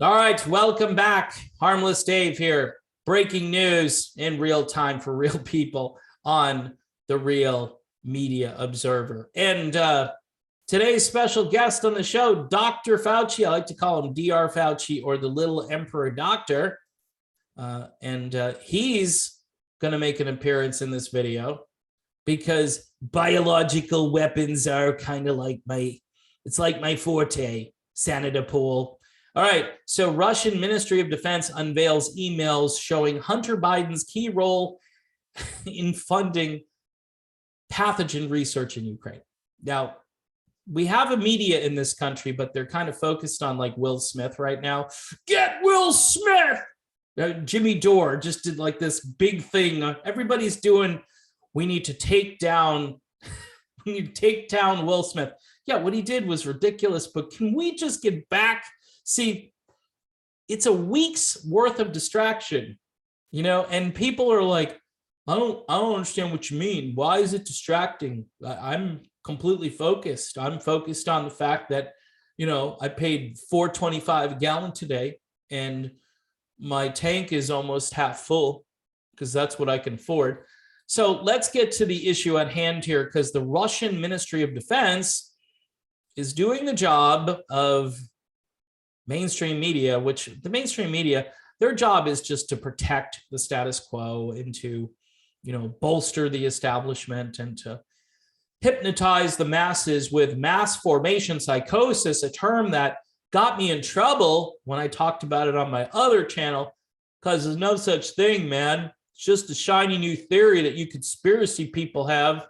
All right, welcome back. Harmless Dave here. Breaking news in real time for real people on the Real Media Observer. And today's special guest on the show, Dr. Fauci. I like to call him Dr. Fauci or the Little Emperor Doctor. He's going to make an appearance in this video because biological weapons are kind of like my forte, Senator Paul. All right, so Russian Ministry of Defense unveils emails showing Hunter Biden's key role in funding pathogen research in Ukraine. Now, we have a media in this country, but they're kind of focused on like Will Smith right now. Get Will Smith! Jimmy Dore just did like this big thing. Everybody's doing, we need to take down Will Smith. Yeah, what he did was ridiculous, but can we just get back? See, it's a week's worth of distraction, and people are like, I don't understand what you mean. Why is it distracting? I'm completely focused. I'm focused on the fact that, I paid $4.25 a gallon today and my tank is almost half full because that's what I can afford. So let's get to the issue at hand here, because the Russian Ministry of Defense is doing the job of mainstream media, which the mainstream media, their job is just to protect the status quo and to, bolster the establishment and to hypnotize the masses with mass formation psychosis, a term that got me in trouble when I talked about it on my other channel, because there's no such thing, man. It's just a shiny new theory that you conspiracy people have.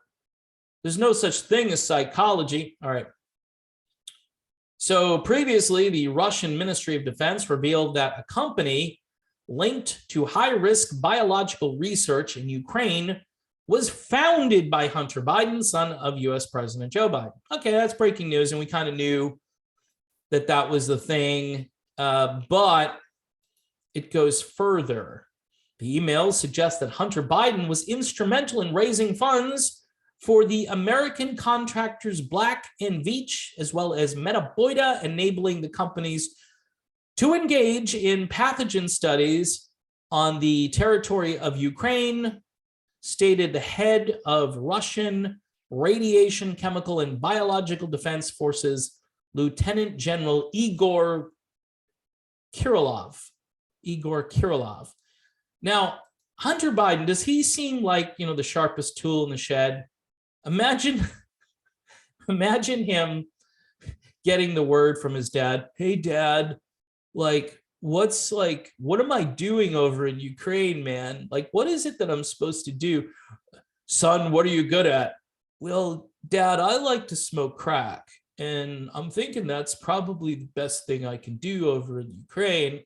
There's no such thing as psychology. All right. So previously, the Russian Ministry of Defense revealed that a company linked to high-risk biological research in Ukraine was founded by Hunter Biden, son of U.S. President Joe Biden. Okay, that's breaking news, and we kind of knew that that was the thing, but it goes further. The emails suggest that Hunter Biden was instrumental in raising funds for the American contractors Black & Veatch, as well as Metaboida, enabling the companies to engage in pathogen studies on the territory of Ukraine, stated the head of Russian Radiation, Chemical, and Biological Defense Forces, Lieutenant General Igor Kirillov. Now, Hunter Biden, does he seem like, the sharpest tool in the shed? Imagine him getting the word from his dad. Hey, Dad, what am I doing over in Ukraine, man? Like, what is it that I'm supposed to do? Son, what are you good at? Well, Dad, I like to smoke crack, and I'm thinking that's probably the best thing I can do over in Ukraine.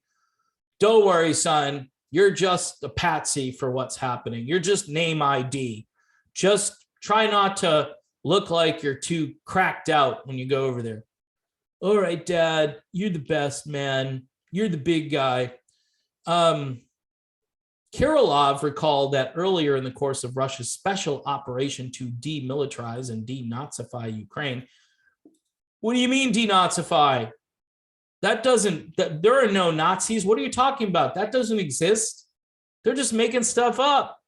Don't worry, son. You're just a patsy for what's happening. You're just name ID. Just try not to look like you're too cracked out when you go over there. All right, Dad, you're the best, man. You're the big guy. Kirillov recalled that earlier in the course of Russia's special operation to demilitarize and denazify Ukraine. What do you mean denazify? There are no Nazis. What are you talking about? That doesn't exist. They're just making stuff up.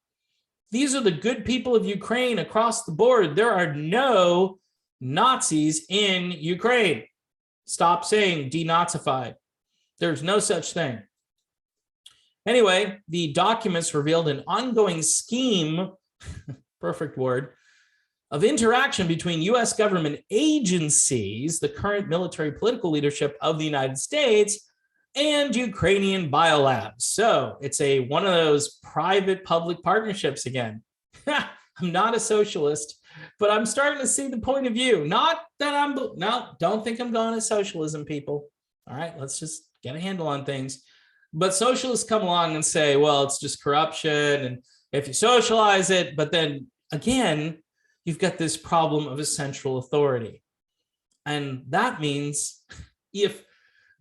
These are the good people of Ukraine across the board. There are no Nazis in Ukraine. Stop saying denazify. There's no such thing. Anyway, the documents revealed an ongoing scheme, perfect word, of interaction between U.S. government agencies, the current military political leadership of the United States, and Ukrainian biolabs. So it's one of those private-public partnerships again. I'm not a socialist, but I'm starting to see the point of view. Don't think I'm going to socialism, people. All right, let's just get a handle on things. But socialists come along and say, well, it's just corruption, and if you socialize it, but then again, you've got this problem of a central authority. And that means if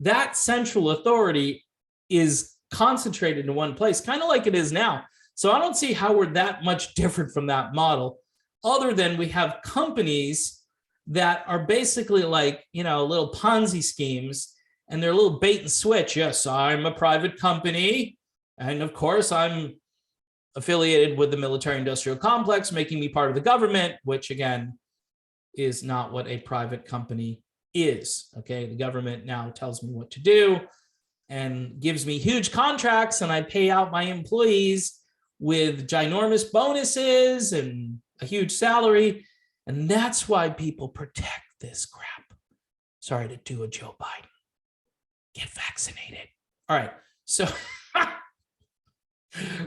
that central authority is concentrated in one place, kind of like it is now. So I don't see how we're that much different from that model, other than we have companies that are basically like, little Ponzi schemes, and their little bait and switch. Yes, I'm a private company. And of course, I'm affiliated with the military industrial complex, making me part of the government, which again is not what a private company is. Okay, the government now tells me what to do and gives me huge contracts, and I pay out my employees with ginormous bonuses and a huge salary. And that's why people protect this crap. Sorry to do a Joe Biden. Get vaccinated. All right. So,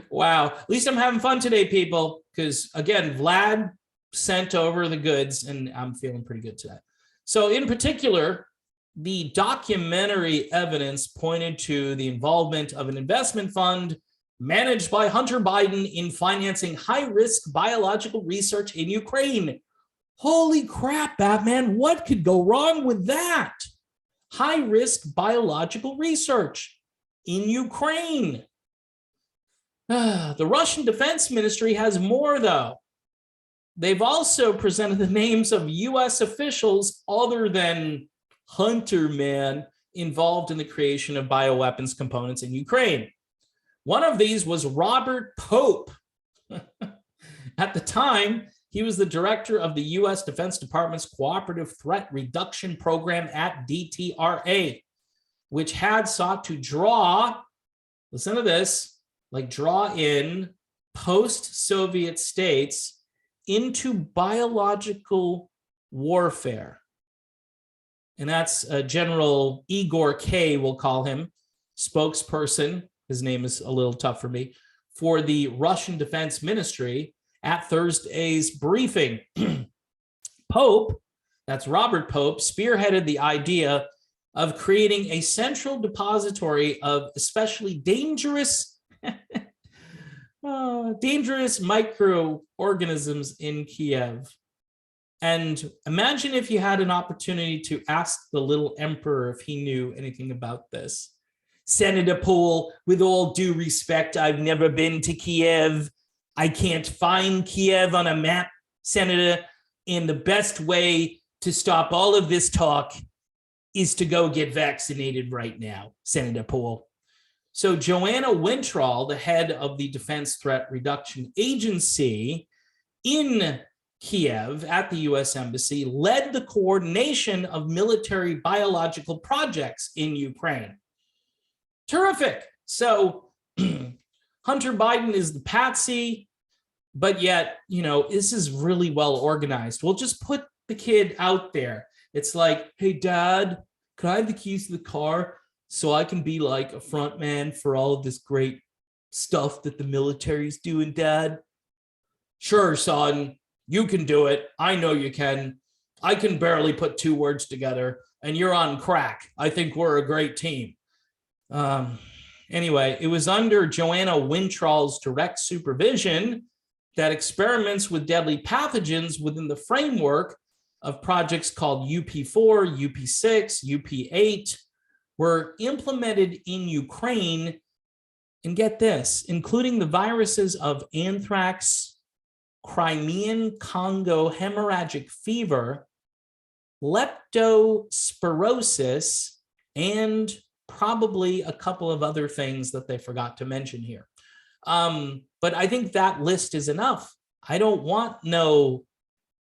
wow. At least I'm having fun today, people, because again, Vlad sent over the goods and I'm feeling pretty good today. So in particular, the documentary evidence pointed to the involvement of an investment fund managed by Hunter Biden in financing high-risk biological research in Ukraine. Holy crap, Batman, what could go wrong with that? High-risk biological research in Ukraine. The Russian Defense Ministry has more, though. They've also presented the names of U.S. officials other than Hunter Man involved in the creation of bioweapons components in Ukraine. One of these was Robert Pope. At the time, he was the director of the U.S. Defense Department's Cooperative Threat Reduction Program at DTRA, which had sought to draw, listen to this, like draw in post-Soviet states into biological warfare. And that's General Igor K., we'll call him, spokesperson, his name is a little tough for me, for the Russian Defense Ministry at Thursday's briefing. Pope, that's Robert Pope, spearheaded the idea of creating a central depository of especially dangerous microorganisms in Kiev. And imagine if you had an opportunity to ask the little emperor if he knew anything about this. Senator Poole, with all due respect, I've never been to Kiev. I can't find Kiev on a map, Senator. And the best way to stop all of this talk is to go get vaccinated right now, Senator Poole. So Joanna Wintrall, the head of the Defense Threat Reduction Agency in Kiev at the U.S. Embassy, led the coordination of military biological projects in Ukraine. Terrific. So Hunter Biden is the Patsy, but yet, you know, this is really well organized. We'll just put the kid out there. It's like, hey, Dad, could I have the keys to the car so I can be like a front man for all of this great stuff that the military's doing, Dad? Sure, son, you can do it. I know you can. I can barely put two words together, and you're on crack. I think we're a great team. Anyway, it was under Joanna Wintrall's direct supervision that experiments with deadly pathogens within the framework of projects called UP4, UP6, UP8 were implemented in Ukraine. And get this, including the viruses of anthrax, Crimean Congo hemorrhagic fever, leptospirosis, and probably a couple of other things that they forgot to mention here. But I think that list is enough. I don't want no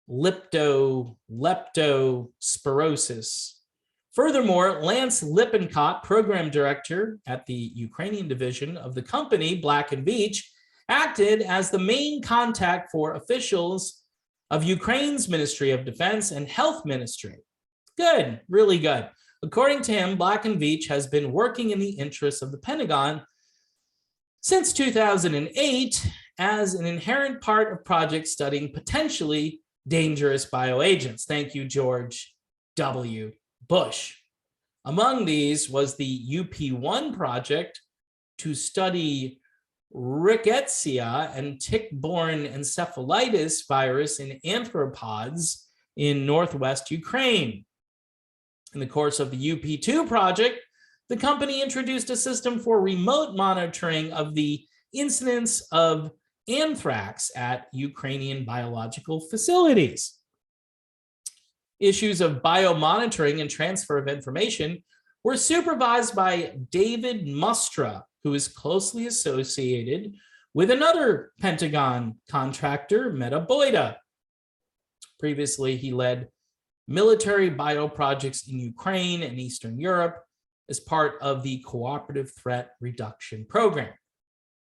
leptospirosis. Furthermore, Lance Lippincott, program director at the Ukrainian division of the company Black & Veatch, acted as the main contact for officials of Ukraine's Ministry of Defense and Health Ministry. Good, really good. According to him, Black & Veatch has been working in the interests of the Pentagon since 2008 as an inherent part of projects studying potentially dangerous bioagents. Thank you, George W. Bush. Among these was the UP1 project to study rickettsia and tick-borne encephalitis virus in arthropods in northwest Ukraine. In the course of the UP2 project, the company introduced a system for remote monitoring of the incidence of anthrax at Ukrainian biological facilities. Issues of biomonitoring and transfer of information were supervised by David Mustra, who is closely associated with another Pentagon contractor, Metaboida. Previously, he led military bio projects in Ukraine and Eastern Europe as part of the Cooperative Threat Reduction Program,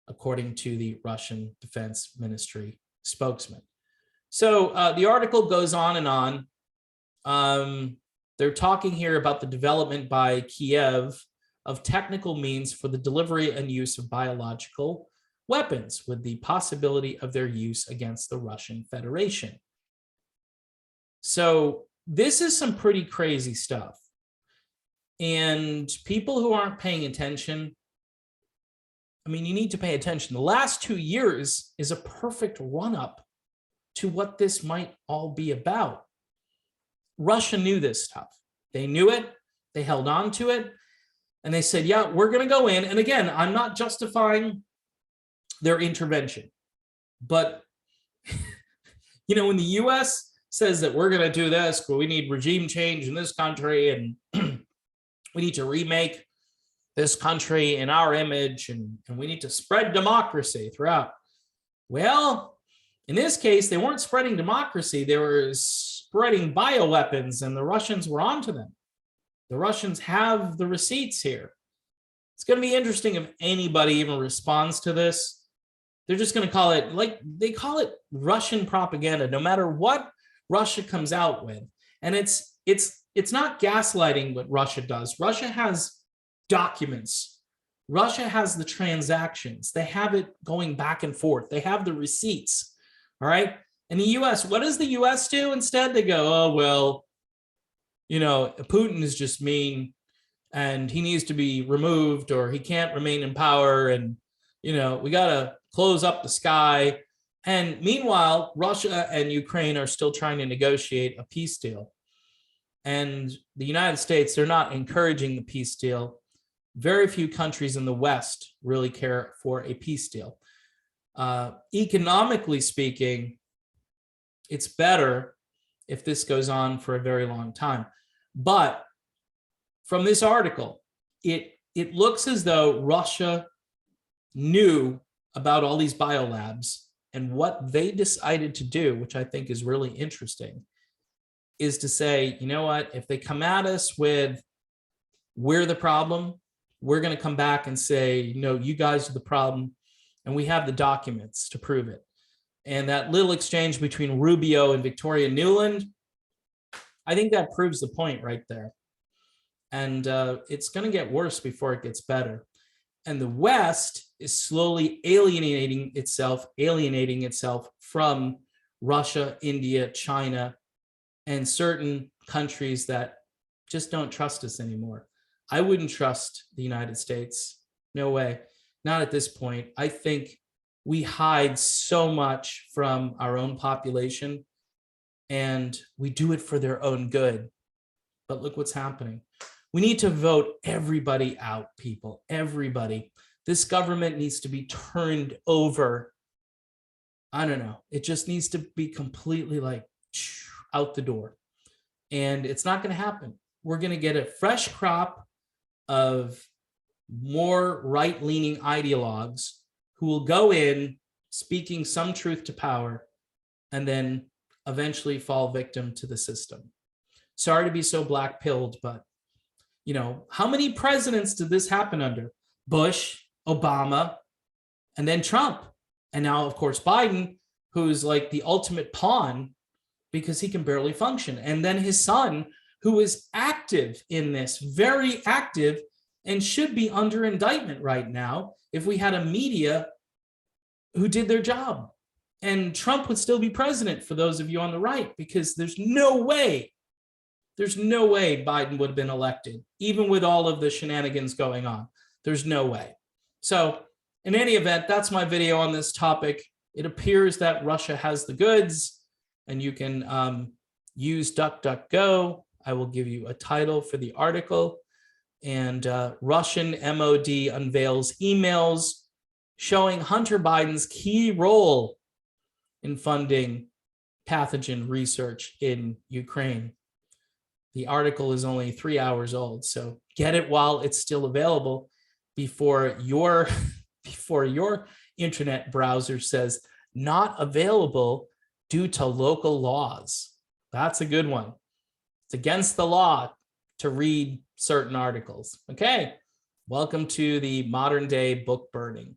according to the Russian Defense Ministry spokesman. So the article goes on and on. They're talking here about the development by Kiev of technical means for the delivery and use of biological weapons, with the possibility of their use against the Russian Federation. So this is some pretty crazy stuff. And people who aren't paying attention, I mean, you need to pay attention. The last 2 years is a perfect run-up to what this might all be about. Russia knew this stuff. They knew it. They held on to it. And they said, yeah, we're going to go in. And again, I'm not justifying their intervention. But, you know, when the U.S. says that we're going to do this, we need regime change in this country, and we need to remake this country in our image, and we need to spread democracy throughout. Well, in this case, they weren't spreading democracy. They were spreading bioweapons, and the Russians were onto them. The Russians have the receipts here. It's going to be interesting if anybody even responds to this. They're just going to call it, like they call it, Russian propaganda, no matter what Russia comes out with. And it's not gaslighting what Russia does. Russia has documents. Russia has the transactions. They have it going back and forth. They have the receipts. All right. And the U.S., what does the U.S. do instead? They go, oh, well, you know, Putin is just mean and he needs to be removed, or he can't remain in power. And, you know, we got to close up the sky. And meanwhile, Russia and Ukraine are still trying to negotiate a peace deal. And the United States, they're not encouraging the peace deal. Very few countries in the West really care for a peace deal. Economically speaking, it's better if this goes on for a very long time. But from this article, it looks as though Russia knew about all these biolabs, and what they decided to do, which I think is really interesting, is to say, you know what, if they come at us with, we're the problem, we're going to come back and say, no, you guys are the problem, and we have the documents to prove it. And that little exchange between Rubio and Victoria Nuland, I think that proves the point right there. And it's going to get worse before it gets better. And the West is slowly alienating itself from Russia, India, China, and certain countries that just don't trust us anymore. I wouldn't trust the United States. No way. Not at this point. I think we hide so much from our own population, and we do it for their own good. But look what's happening. We need to vote everybody out, people, everybody. This government needs to be turned over. I don't know. It just needs to be completely like out the door. And it's not going to happen. We're going to get a fresh crop of more right-leaning ideologues who will go in speaking some truth to power and then eventually fall victim to the system. Sorry to be so black-pilled, but you know, how many presidents did this happen under? Bush, Obama, and then Trump. And now, of course, Biden, who's like the ultimate pawn because he can barely function. And then his son, who is active in this, very active, and should be under indictment right now if we had a media who did their job. And Trump would still be president, for those of you on the right, because there's no way Biden would have been elected, even with all of the shenanigans going on. There's no way. So in any event, that's my video on this topic. It appears that Russia has the goods, and you can use DuckDuckGo. I will give you a title for the article. And Russian MOD unveils emails showing Hunter Biden's key role in funding pathogen research in Ukraine. The article is only 3 hours old, so get it while it's still available before your before your internet browser says not available due to local laws. That's a good one. It's against the law to read certain articles. Okay, welcome to the modern day book burning.